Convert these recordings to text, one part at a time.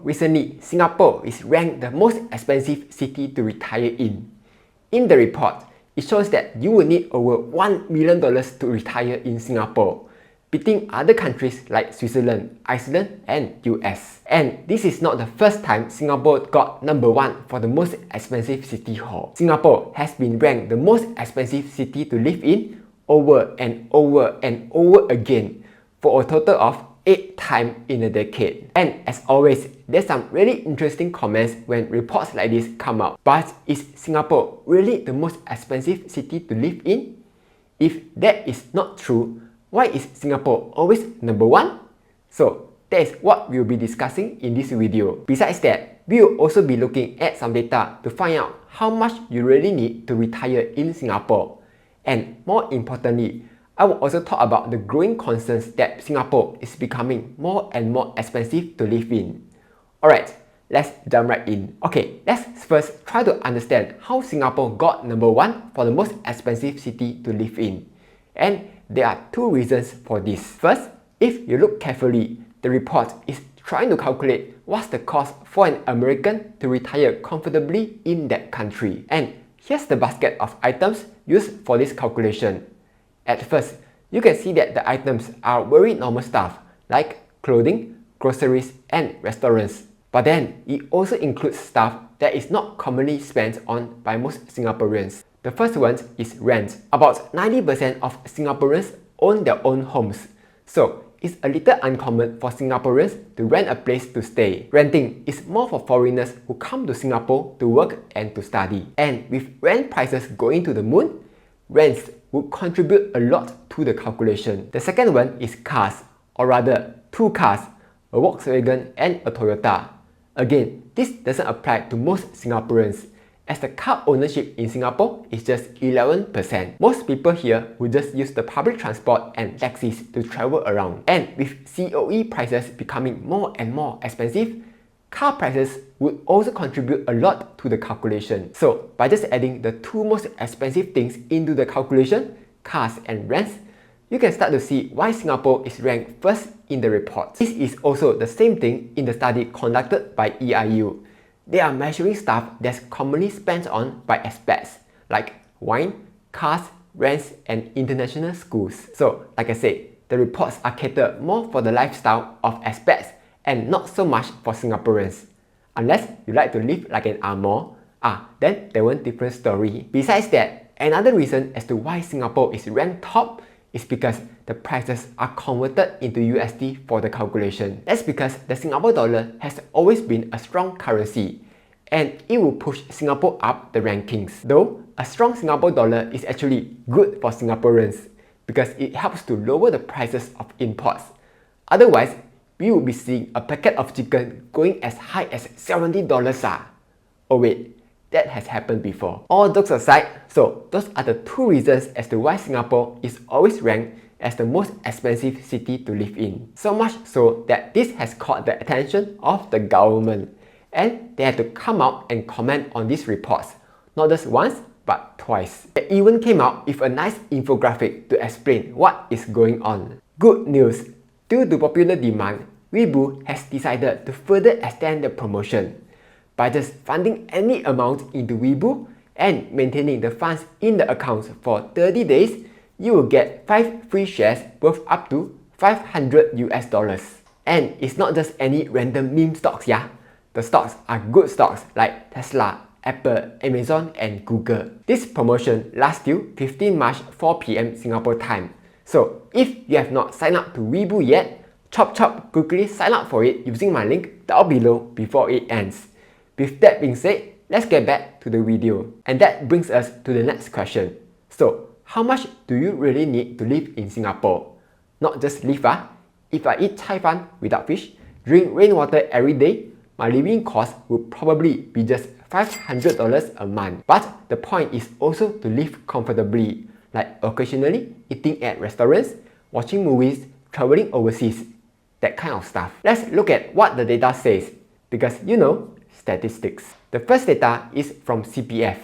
recently, Singapore is ranked the most expensive city to retire in. In the report, it shows that you will need over $1 million to retire in Singapore, beating other countries like Switzerland, Iceland, and US. And this is not the first time Singapore got number 1 for the most expensive city hall. Singapore has been ranked the most expensive city to live in over and over and over again for a total of 8 times in a decade. And as always, there's some really interesting comments when reports like this come out. But is Singapore really the most expensive city to live in? If that is not true, why is Singapore always number 1? So that is what we'll be discussing in this video. Besides that, we will also be looking at some data to find out how much you really need to retire in Singapore. And more importantly, I will also talk about the growing concerns that Singapore is becoming more and more expensive to live in. Alright, let's jump right in. Okay, let's first try to understand how Singapore got number 1 for the most expensive city to live in. And there are 2 reasons for this. First, if you look carefully, the report is trying to calculate what's the cost for an American to retire comfortably in that country. And here's the basket of items used for this calculation. At first, you can see that the items are very normal stuff like clothing, groceries, and restaurants. But then, it also includes stuff that is not commonly spent on by most Singaporeans. The first one is rent. About 90% of Singaporeans own their own homes. So, it's a little uncommon for Singaporeans to rent a place to stay. Renting is more for foreigners who come to Singapore to work and to study. And with rent prices going to the moon, rents would contribute a lot to the calculation. The second one is cars, or rather 2 cars, a Volkswagen and a Toyota. Again, this doesn't apply to most Singaporeans, as the car ownership in Singapore is just 11%. Most people here would just use the public transport and taxis to travel around. And with COE prices becoming more and more expensive, car prices would also contribute a lot to the calculation. So by just adding the 2 most expensive things into the calculation, cars and rents, you can start to see why Singapore is ranked first in the report. This is also the same thing in the study conducted by EIU. They are measuring stuff that's commonly spent on by expats, like wine, cars, rents, and international schools. So like I said, the reports are catered more for the lifestyle of expats and not so much for Singaporeans. Unless you like to live like an Amor, then there one different story. Besides that, another reason as to why Singapore is ranked top is because the prices are converted into USD for the calculation. That's because the Singapore dollar has always been a strong currency, and it will push Singapore up the rankings. Though, a strong Singapore dollar is actually good for Singaporeans because it helps to lower the prices of imports. Otherwise, we would be seeing a packet of chicken going as high as $70. Oh wait, that has happened before. All jokes aside, so those are the 2 reasons as to why Singapore is always ranked as the most expensive city to live in. So much so that this has caught the attention of the government, and they had to come out and comment on these reports, not just once, but twice. They even came out with a nice infographic to explain what is going on. Good news! Due to popular demand, Weibo has decided to further extend the promotion. By just funding any amount into Weibo and maintaining the funds in the accounts for 30 days, you will get 5 free shares worth up to $500 US. And it's not just any random meme stocks, yeah? The stocks are good stocks like Tesla, Apple, Amazon, and Google. This promotion lasts till 15 March 4 PM Singapore time. So if you have not signed up to Weibo yet, chop quickly sign up for it using my link down below before it ends. With that being said, let's get back to the video. And that brings us to the next question. So, how much do you really need to live in Singapore? Not just live, If I eat Cai Fan without fish, drink rainwater every day, my living cost would probably be just $500 a month. But the point is also to live comfortably, like occasionally eating at restaurants, watching movies, traveling overseas, that kind of stuff. Let's look at what the data says, because you know, statistics. The first data is from CPF.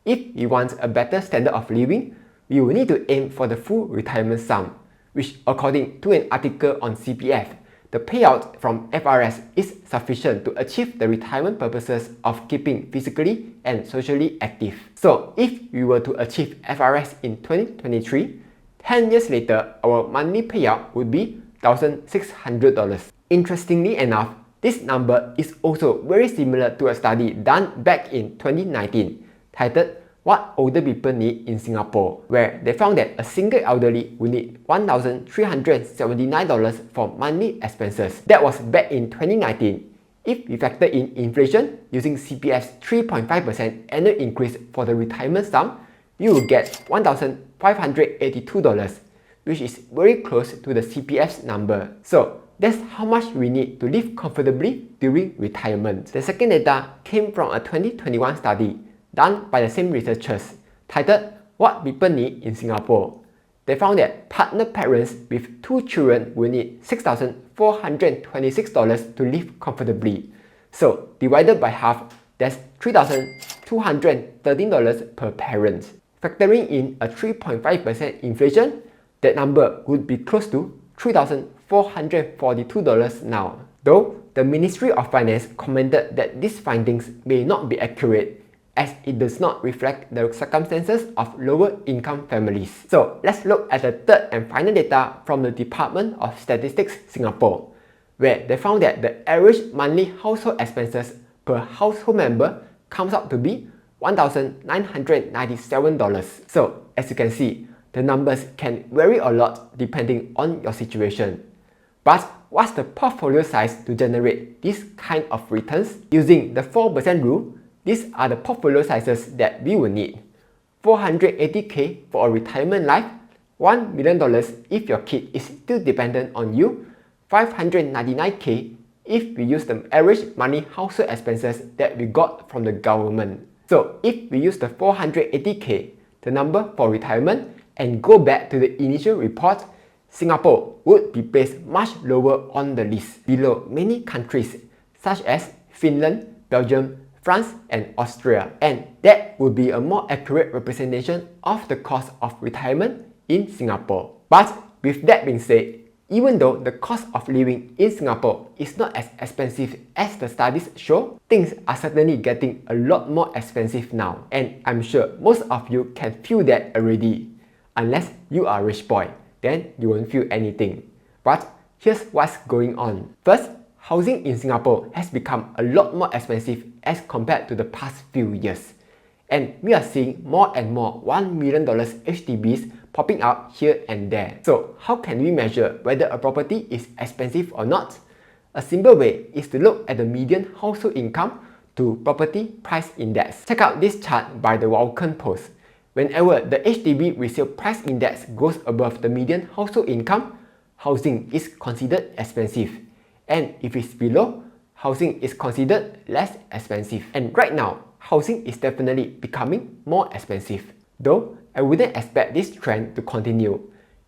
If you want a better standard of living, you will need to aim for the full retirement sum, which according to an article on CPF, the payout from FRS is sufficient to achieve the retirement purposes of keeping physically and socially active. So if we were to achieve FRS in 2023, 10 years later, our monthly payout would be $1,600. Interestingly enough, this number is also very similar to a study done back in 2019 titled What Older People Need in Singapore, where they found that a single elderly would need $1,379 for monthly expenses. That was back in 2019. If we factor in inflation using CPF's 3.5% annual increase for the retirement sum, you will get $1,582, which is very close to the CPF's number. So that's how much we need to live comfortably during retirement. The second data came from a 2021 study done by the same researchers titled What People Need in Singapore. They found that partner parents with 2 children will need $6,426 to live comfortably. So divided by half, that's $3,213 per parent. Factoring in a 3.5% inflation, that number would be close to $3,442 now. Though the Ministry of Finance commented that these findings may not be accurate, as it does not reflect the circumstances of lower income families. So let's look at the third and final data from the Department of Statistics Singapore, where they found that the average monthly household expenses per household member comes out to be $1,997. So as you can see, the numbers can vary a lot depending on your situation. But what's the portfolio size to generate this kind of returns? Using the 4% rule, these are the portfolio sizes that we will need. 480k for a retirement life, $1 million if your kid is still dependent on you, 599k if we use the average monthly household expenses that we got from the government. So if we use the 480k, the number for retirement, and go back to the initial report, Singapore would be placed much lower on the list, below many countries such as Finland, Belgium, France and Austria, and that would be a more accurate representation of the cost of retirement in Singapore. But with that being said, even though the cost of living in Singapore is not as expensive as the studies show, things are certainly getting a lot more expensive now, and I'm sure most of you can feel that already. Unless you are a rich boy, then you won't feel anything. But here's what's going on. First, housing in Singapore has become a lot more expensive as compared to the past few years. And we are seeing more and more $1 million HDBs popping up here and there. So how can we measure whether a property is expensive or not? A simple way is to look at the median household income to property price index. Check out this chart by the Vulcan Post. Whenever the HDB resale price index goes above the median household income, housing is considered expensive. And if it's below, housing is considered less expensive. And right now, housing is definitely becoming more expensive. Though, I wouldn't expect this trend to continue,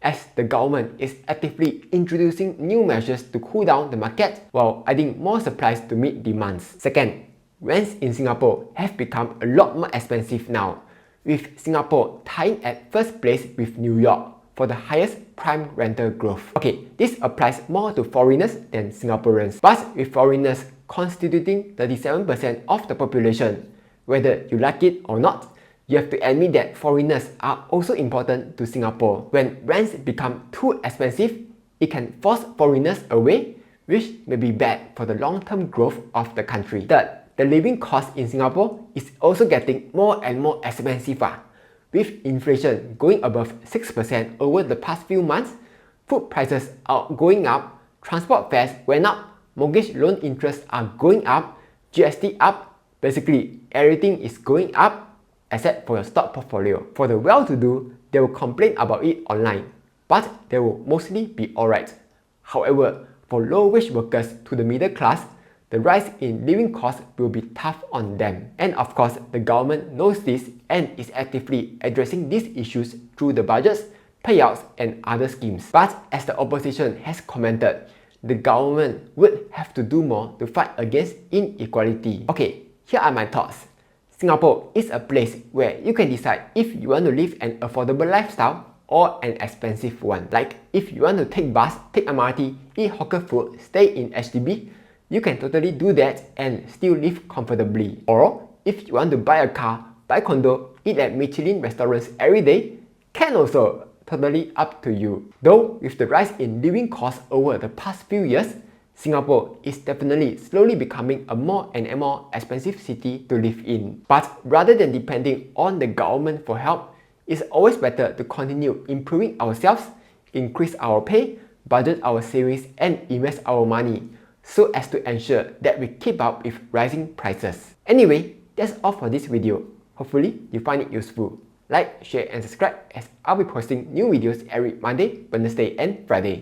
as the government is actively introducing new measures to cool down the market while adding more supplies to meet demands. Second, rents in Singapore have become a lot more expensive now, with Singapore tying at first place with New York for the highest prime rental growth. Okay, this applies more to foreigners than Singaporeans, but with foreigners constituting 37% of the population, whether you like it or not, you have to admit that foreigners are also important to Singapore. When rents become too expensive, it can force foreigners away, which may be bad for the long-term growth of the country. Third, the living cost in Singapore is also getting more and more expensive. With inflation going above 6% over the past few months, food prices are going up, transport fares went up, mortgage loan interests are going up, GST up, basically everything is going up except for your stock portfolio. For the well-to-do, they will complain about it online, but they will mostly be alright. However, for low-wage workers to the middle class, the rise in living costs will be tough on them. And of course, the government knows this and is actively addressing these issues through the budgets, payouts and other schemes. But as the opposition has commented, the government would have to do more to fight against inequality. Okay, here are my thoughts. Singapore is a place where you can decide if you want to live an affordable lifestyle or an expensive one. Like if you want to take bus, take MRT, eat hawker food, stay in HDB, you can totally do that and still live comfortably. Or if you want to buy a car, buy condo, eat at Michelin restaurants every day, can also. Totally up to you. Though with the rise in living costs over the past few years, Singapore is definitely slowly becoming a more and more expensive city to live in. But rather than depending on the government for help, it's always better to continue improving ourselves, increase our pay, budget our savings, and invest our money so as to ensure that we keep up with rising prices. Anyway, that's all for this video. Hopefully, you find it useful. Like, share and subscribe as I'll be posting new videos every Monday, Wednesday and Friday.